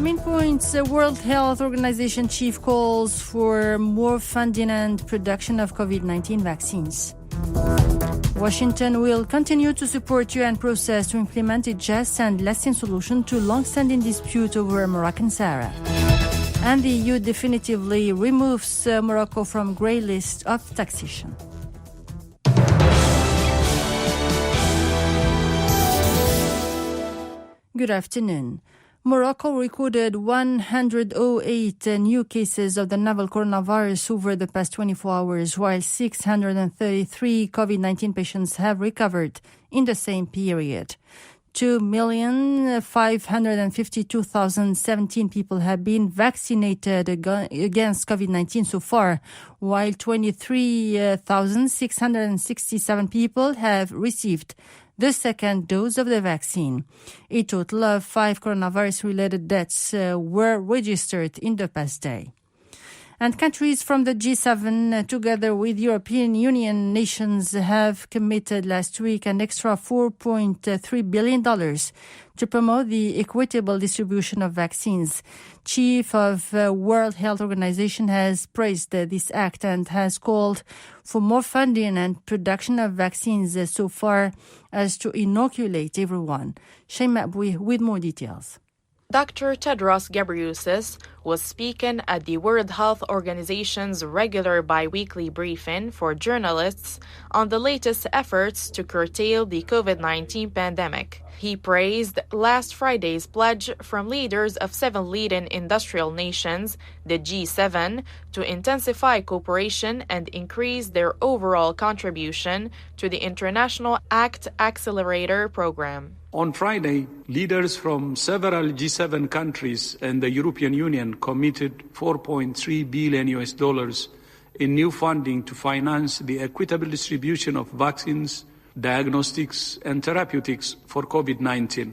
main points, the World Health Organization chief calls for more funding and production of COVID-19 vaccines. Washington will continue to support UN process to implement a just and lasting solution to long-standing dispute over Moroccan Sahara. And the EU definitively removes Morocco from grey list of taxation. Good afternoon. Morocco recorded 108 new cases of the novel coronavirus over the past 24 hours, while 633 COVID-19 patients have recovered in the same period. 2,552,017 people have been vaccinated against COVID-19 so far, while 23,667 people have received the second dose of the vaccine. A total of 5 coronavirus-related deaths were registered in the past day. And countries from the G7, together with European Union nations, have committed last week an extra $4.3 billion to promote the equitable distribution of vaccines. Chief of World Health Organization has praised this act and has called for more funding and production of vaccines so far as to inoculate everyone. Chaîne Inter with more details. Dr. Tedros Ghebreyesus was speaking at the World Health Organization's regular bi-weekly briefing for journalists on the latest efforts to curtail the COVID-19 pandemic. He praised last Friday's pledge from leaders of 7 leading industrial nations, the G7, to intensify cooperation and increase their overall contribution to the International ACT Accelerator program. On Friday, leaders from several G7 countries and the European Union committed $4.3 billion in new funding to finance the equitable distribution of vaccines, diagnostics, and therapeutics for COVID-19.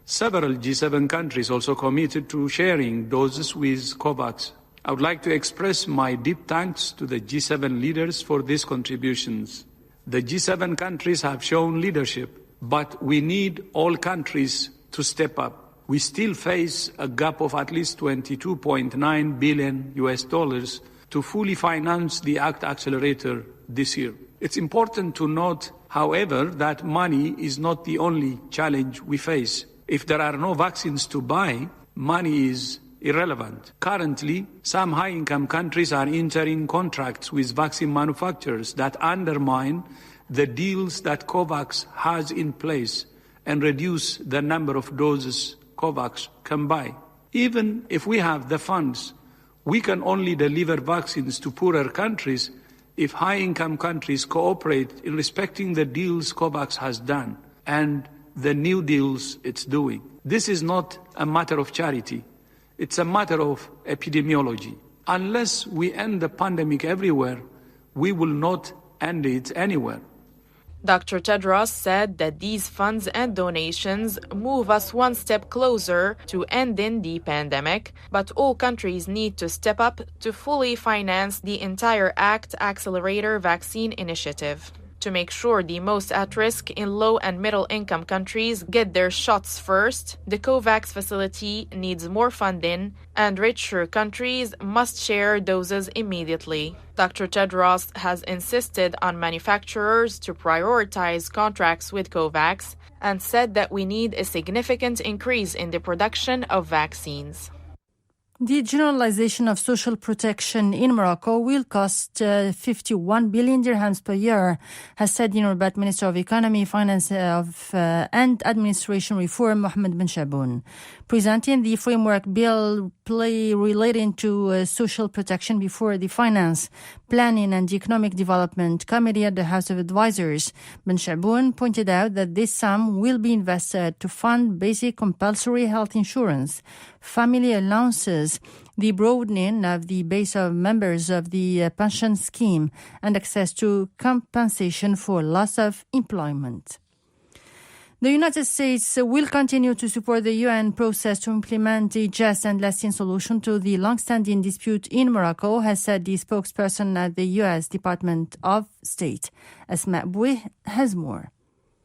Several G7 countries also committed to sharing doses with COVAX. I would like to express my deep thanks to the G7 leaders for these contributions. The G7 countries have shown leadership, but we need all countries to step up. We still face a gap of at least $22.9 billion to fully finance the ACT Accelerator this year. It's important to note, however, that money is not the only challenge we face. If there are no vaccines to buy, money is irrelevant. Currently, some high-income countries are entering contracts with vaccine manufacturers that undermine the deals that COVAX has in place and reduce the number of doses COVAX can buy. Even if we have the funds, we can only deliver vaccines to poorer countries if high-income countries cooperate in respecting the deals COVAX has done and the new deals it's doing. This is not a matter of charity. It's a matter of epidemiology. Unless we end the pandemic everywhere, we will not end it anywhere. Dr. Tedros said that these funds and donations move us one step closer to ending the pandemic, but all countries need to step up to fully finance the entire ACT Accelerator vaccine initiative. To make sure the most at risk in low and middle income countries get their shots first, the COVAX facility needs more funding and richer countries must share doses immediately. Dr. Tedros has insisted on manufacturers to prioritize contracts with COVAX and said that we need a significant increase in the production of vaccines. The generalization of social protection in Morocco will cost 51 billion dirhams per year, has said the Rabat Minister of Economy, Finance and Administration Reform, Mohamed Ben Chaboun. Presenting the framework bill relating to social protection before the Finance, Planning and Economic Development Committee at the House of Advisors, Ben Chaboun pointed out that this sum will be invested to fund basic compulsory health insurance, family allowances, the broadening of the base of members of the pension scheme, and access to compensation for loss of employment. The United States will continue to support the UN process to implement a just and lasting solution to the long-standing dispute in Morocco, has said the spokesperson at the U.S. Department of State. Asma Boueh has more.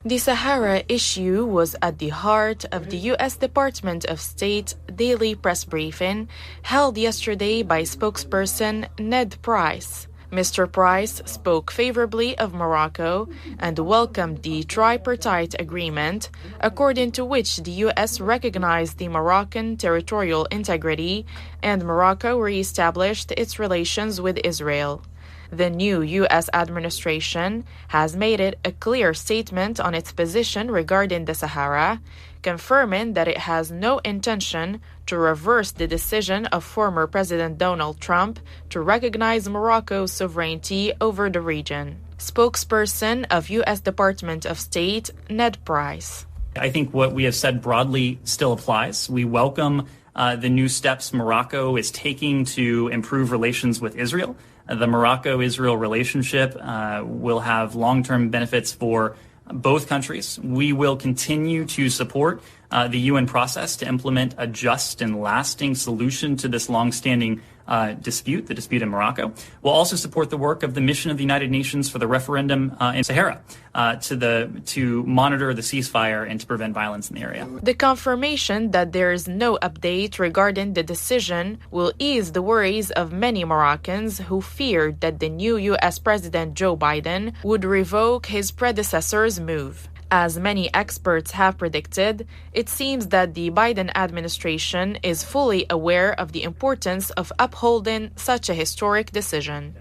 The Sahara issue was at the heart of the U.S. Department of State daily press briefing held yesterday by spokesperson Ned Price. Mr. Price spoke favorably of Morocco and welcomed the tripartite agreement, according to which the U.S. recognized the Moroccan territorial integrity and Morocco re-established its relations with Israel. The new U.S. administration has made it a clear statement on its position regarding the Sahara, confirming that it has no intention to reverse the decision of former President Donald Trump to recognize Morocco's sovereignty over the region. Spokesperson of U.S. Department of State Ned Price. I think what we have said broadly still applies. We welcome the new steps Morocco is taking to improve relations with Israel. The Morocco-Israel relationship will have long-term benefits for both countries. We will continue to support the UN process to implement a just and lasting solution to this long-standing dispute, the dispute in Morocco. We'll also support the work of the mission of the United Nations for the referendum in Sahara to monitor the ceasefire and to prevent violence in the area. The confirmation that there is no update regarding the decision will ease the worries of many Moroccans who feared that the new U.S. President Joe Biden would revoke his predecessor's move. As many experts have predicted, it seems that the Biden administration is fully aware of the importance of upholding such a historic decision.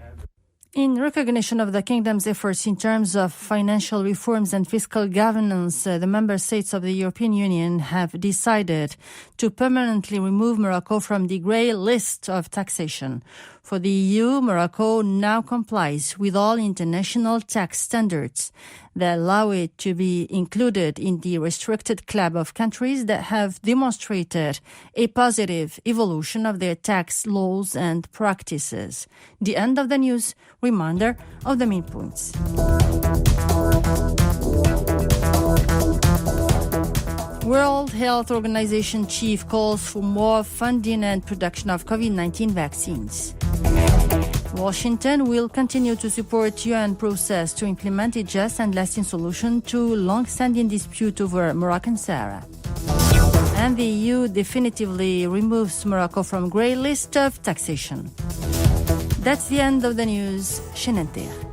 In recognition of the kingdom's efforts in terms of financial reforms and fiscal governance, the member states of the European Union have decided to permanently remove Morocco from the grey list of taxation. For the EU, Morocco now complies with all international tax standards that allow it to be included in the restricted club of countries that have demonstrated a positive evolution of their tax laws and practices. The end of the news. Reminder of the main points. World Health Organization chief calls for more funding and production of COVID-19 vaccines. Washington will continue to support UN process to implement a just and lasting solution to long-standing dispute over Moroccan Sahara. And the EU definitively removes Morocco from grey list of taxation. That's the end of the news. Chaîne Inter.